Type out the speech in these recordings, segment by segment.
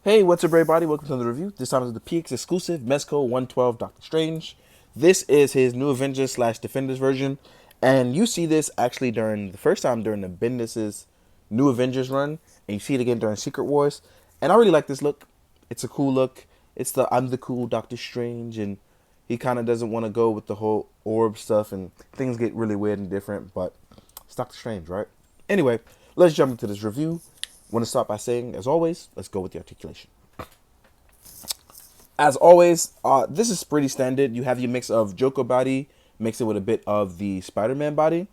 Hey, what's up, everybody? Welcome to the review. This time is the PX exclusive Mezco 112 Doctor Strange. This is his new Avengers slash Defenders version, and you see this actually during the first time during the Bendis's new Avengers run, and you see it again during Secret Wars. And I really like this look. It's a cool look. It's the I'm the cool Doctor Strange, and he kind of doesn't want to go with the whole orb stuff, and things get really weird and different. But it's Doctor Strange, right? Anyway, let's jump into this review. Want to start by saying, as always, let's go with the articulation. As always, this is pretty standard. You have your mix of Joker body, mix it with a bit of the Spider-Man body.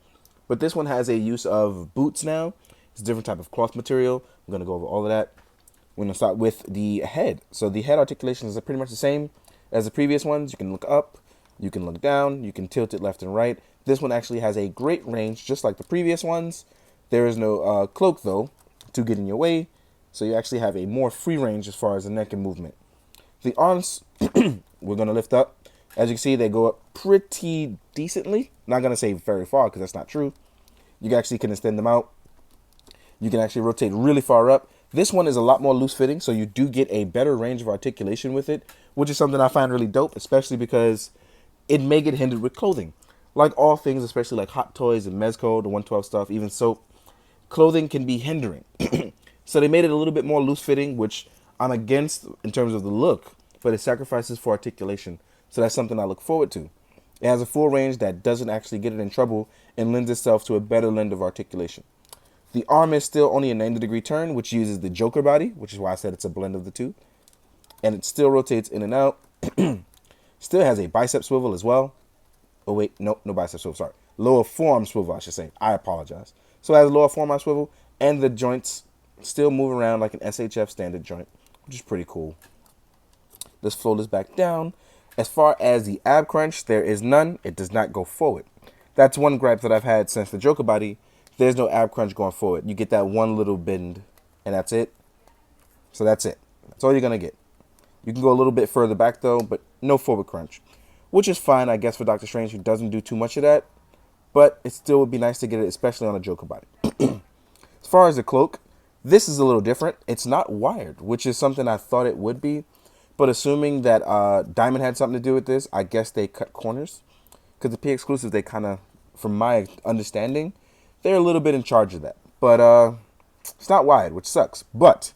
But this one has a use of boots now. It's a different type of cloth material. I'm going to go over all of that. We're going to start with the head. So the head articulations are pretty much the same as the previous ones. You can look up, you can look down, you can tilt it left and right. This one actually has a great range, just like the previous ones. There is no cloak, though, to get in your way, so you actually have a more free range as far as the neck and movement. The arms, we're going to lift up. As you can see, they go up pretty decently. Not going to say very far because that's not true. You actually can extend them out. You can actually rotate really far up. This one is a lot more loose fitting, so you do get a better range of articulation with it, which is something I find really dope, especially because it may get hindered with clothing. Like all things, especially like Hot Toys and Mezco, the 112 stuff, even soap, clothing can be hindering. So they made it a little bit more loose fitting, which I'm against in terms of the look, but it sacrifices for articulation. So that's something I look forward to. It has a full range that doesn't actually get it in trouble and lends itself to a better blend of articulation. The arm is still only a 90-degree turn, which uses the Joker body, which is why I said it's a blend of the two. And it still rotates in and out. Still has a bicep swivel as well. Oh, wait, no bicep swivel, sorry. Lower forearm swivel, I should say. I apologize. So it has a lower forearm swivel, and the joints still move around like an SHF standard joint, which is pretty cool. Let's flow this back down. As far as the ab crunch, there is none. It does not go forward. That's one gripe that I've had since the Joker body. There's no ab crunch going forward. You get that one little bend, and that's it. So that's it. That's all you're going to get. You can go a little bit further back, though, but no forward crunch, which is fine, I guess, for Doctor Strange, who doesn't do too much of that. But it still would be nice to get it, especially on a Joker body. As far as the cloak, this is a little different. It's not wired, which is something I thought it would be. But assuming that Diamond had something to do with this, I guess they cut corners. Because the P exclusives, they kind of, from my understanding, they're a little bit in charge of that. But it's not wired, which sucks. But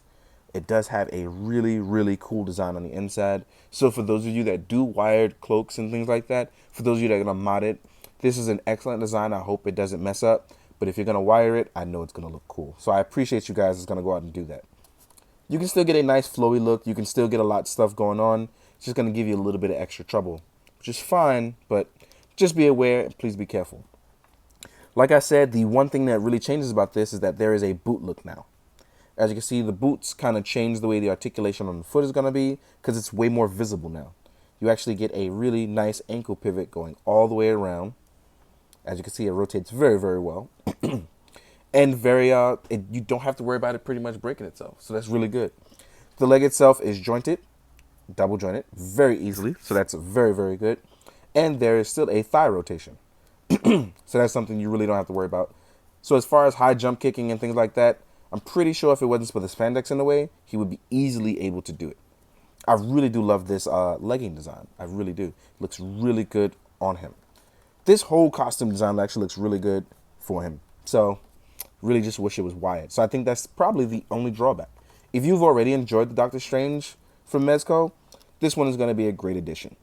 it does have a really, really cool design on the inside. So for those of you that do wired cloaks and things like that, for those of you that are going to mod it, this is an excellent design. I hope it doesn't mess up. But if you're going to wire it, I know it's going to look cool. So I appreciate you guys that's going to go out and do that. You can still get a nice flowy look. You can still get a lot of stuff going on. It's just going to give you a little bit of extra trouble, which is fine. But just be aware and please be careful. Like I said, the one thing that really changes about this is that there is a boot look now. As you can see, the boots kind of change the way the articulation on the foot is going to be because it's way more visible now. You actually get a really nice ankle pivot going all the way around. As you can see, it rotates very, very well. And you don't have to worry about it pretty much breaking itself. So that's really good. The leg itself is jointed, double jointed, very easily. So that's very, very good. And there is still a thigh rotation. So that's something you really don't have to worry about. So as far as high jump kicking and things like that, I'm pretty sure if it wasn't for the spandex in the way, he would be easily able to do it. I really do love this legging design. I really do. It looks really good on him. This whole costume design actually looks really good for him. So really just wish it was wired. So I think that's probably the only drawback. If you've already enjoyed the Doctor Strange from Mezco, this one is going to be a great addition.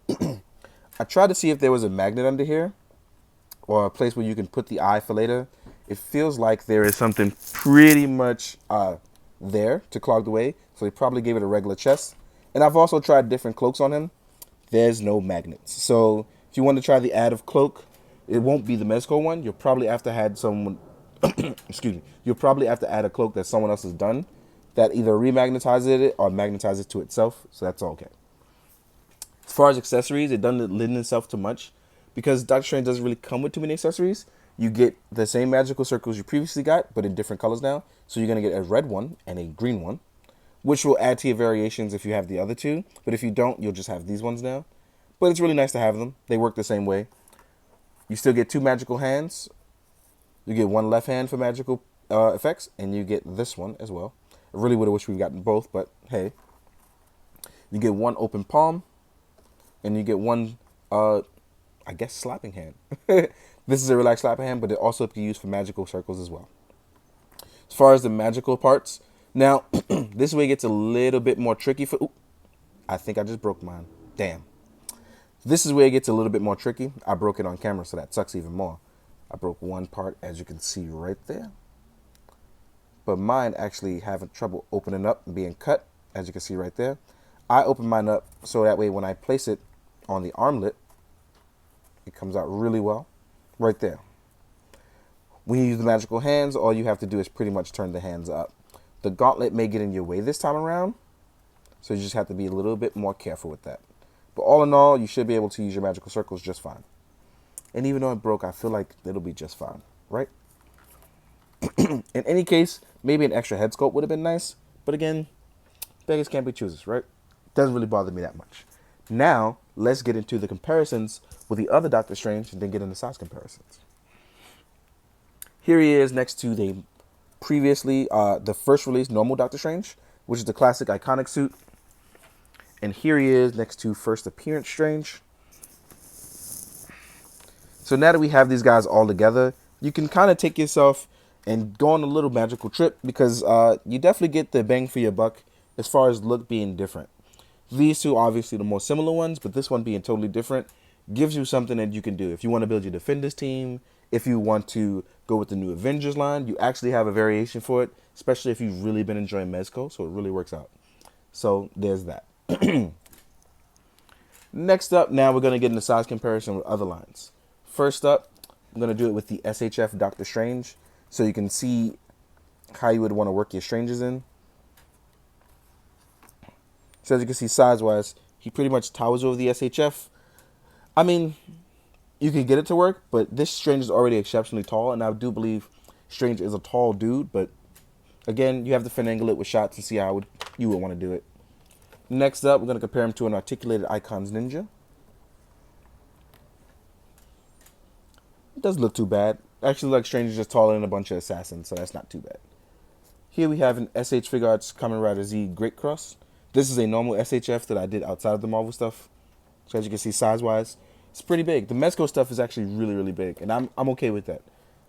I tried to see if there was a magnet under here or a place where you can put the eye for later. It feels like there is something pretty much there to clog the way. So they probably gave it a regular chest. And I've also tried different cloaks on him. There's no magnets. So if you want to try the add of cloak, it won't be the Mezco one. You'll probably have to add someone, excuse me. You'll probably have to add a cloak that someone else has done that either remagnetizes it or magnetizes it to itself. So that's all okay. As far as accessories, it doesn't lend itself to much because Doctor Strange doesn't really come with too many accessories. You get the same magical circles you previously got, but in different colors now. So you're going to get a red one and a green one, which will add to your variations if you have the other two. But if you don't, you'll just have these ones now. But it's really nice to have them. They work the same way. You still get two magical hands. You get one left hand for magical effects, and you get this one as well. I really would have wished we've gotten both, but hey. You get one open palm, and you get one, I guess, slapping hand. This is a relaxed slapping hand, but it also can be used for magical circles as well. As far as the magical parts, now this way gets a little bit more tricky for. Ooh, I think I just broke mine. Damn. This is where it gets a little bit more tricky. I broke it on camera, so that sucks even more. I broke one part, as you can see right there. But mine actually having trouble opening up and being cut, as you can see right there. I open mine up so that way when I place it on the armlet, it comes out really well right there. When you use the magical hands, all you have to do is pretty much turn the hands up. The gauntlet may get in your way this time around, so you just have to be a little bit more careful with that. But all in all, you should be able to use your magical circles just fine. And even though it broke, I feel like it'll be just fine, right? In any case, maybe an extra head sculpt would have been nice. But again, beggars can't be choosers, right? Doesn't really bother me that much. Now, let's get into the comparisons with the other Doctor Strange and then get into size comparisons. Here he is next to the the first release normal Doctor Strange, which is the classic iconic suit. And here he is next to first appearance Strange. So now that we have these guys all together, you can kind of take yourself and go on a little magical trip because you definitely get the bang for your buck as far as look being different. These two obviously the more similar ones, but this one being totally different gives you something that you can do. If you want to build your Defenders team, if you want to go with the new Avengers line, you actually have a variation for it, especially if you've really been enjoying Mezco, so it really works out. So there's that. Next up, now we're going to get into size comparison with other lines. First up, I'm going to do it with the SHF Doctor Strange, so you can see how you would want to work your Strangers in. So as you can see size-wise, he pretty much towers over the SHF. I mean, you can get it to work, but this Strange is already exceptionally tall, and I do believe Strange is a tall dude, but again, you have to finagle it with shots and see how you would want to do it. Next up, we're going to compare him to an articulated Icons Ninja. It doesn't look too bad. Actually, like Strange is just taller than a bunch of assassins, so that's not too bad. Here we have an SH Figuarts Kamen Rider Z Great Cross. This is a normal SHF that I did outside of the Marvel stuff. So as you can see, size-wise, it's pretty big. The Mezco stuff is actually really, really big, and I'm okay with that.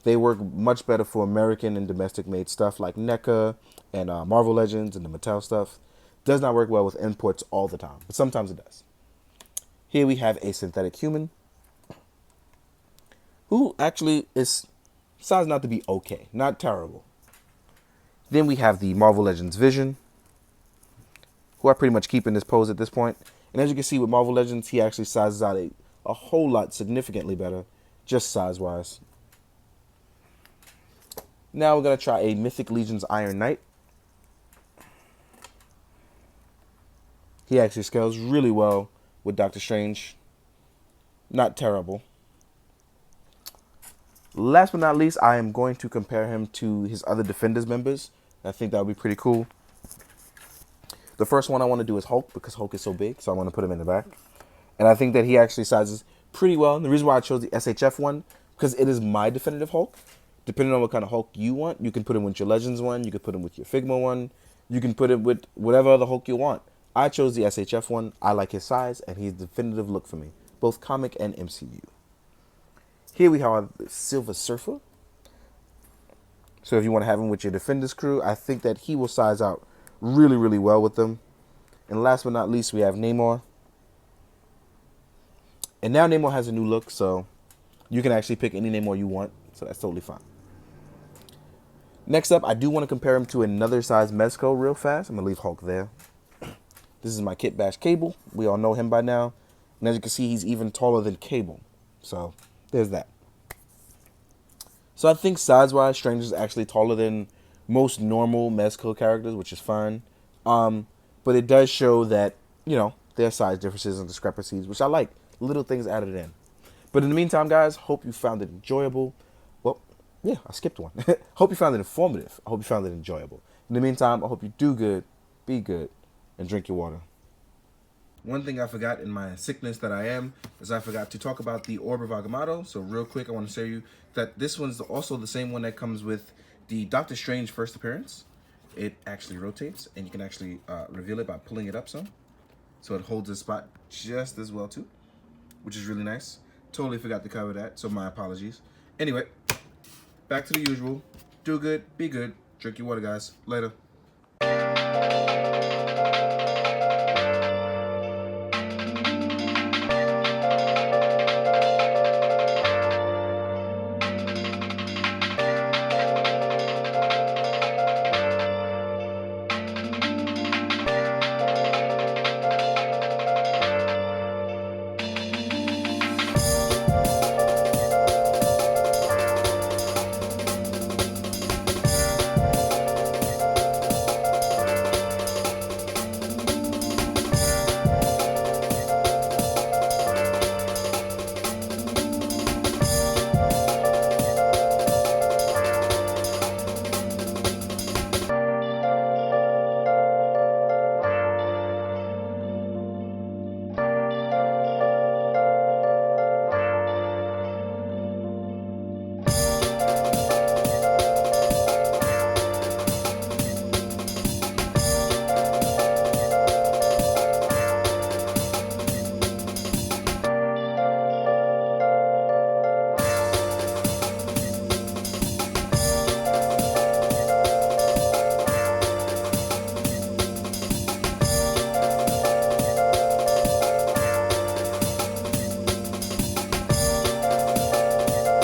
They work much better for American and domestic-made stuff like NECA and Marvel Legends and the Mattel stuff. Does not work well with imports all the time, but sometimes it does. Here we have a synthetic human who actually is sized not to be okay, not terrible. Then we have the Marvel Legends Vision, who I pretty much keep in this pose at this point. And as you can see with Marvel Legends, he actually sizes out a whole lot significantly better, just size-wise. Now we're going to try a Mythic Legions Iron Knight. He actually scales really well with Doctor Strange. Not terrible. Last but not least, I am going to compare him to his other Defenders members. I think that would be pretty cool. The first one I want to do is Hulk, because Hulk is so big, so I want to put him in the back. And I think that he actually sizes pretty well. And the reason why I chose the SHF one, because it is my definitive Hulk. Depending on what kind of Hulk you want, you can put him with your Legends one, you can put him with your Figma one, you can put it with whatever other Hulk you want. I chose the SHF one. I like his size, and he's the definitive look for me, both comic and MCU. Here we have the Silver Surfer. So if you want to have him with your Defenders crew, I think that he will size out really, really well with them. And last but not least, we have Namor. And now Namor has a new look, so you can actually pick any Namor you want, so that's totally fine. Next up, I do want to compare him to another size Mezco real fast. I'm going to leave Hulk there. This is my Kit Bash Cable. We all know him by now. And as you can see, he's even taller than Cable. So there's that. So I think size-wise, Strange is actually taller than most normal Mezco characters, which is fine. But it does show that, you know, there are size differences and discrepancies, which I like. Little things added in. But in the meantime, guys, hope you found it enjoyable. Well, yeah, I skipped one. Hope you found it informative. I hope you found it enjoyable. In the meantime, I hope you do good, be good, and drink your water. One thing I forgot in my sickness that I am is I forgot to talk about the Orb of Agamotto. So real quick, I want to show you that this one's also the same one that comes with the Doctor Strange first appearance. It actually rotates, and you can actually reveal it by pulling it up some. so it holds the spot just as well too, which is really nice. Totally forgot to cover that, so my apologies. Anyway, back to the usual. Do good, be good, drink your water, guys. Later.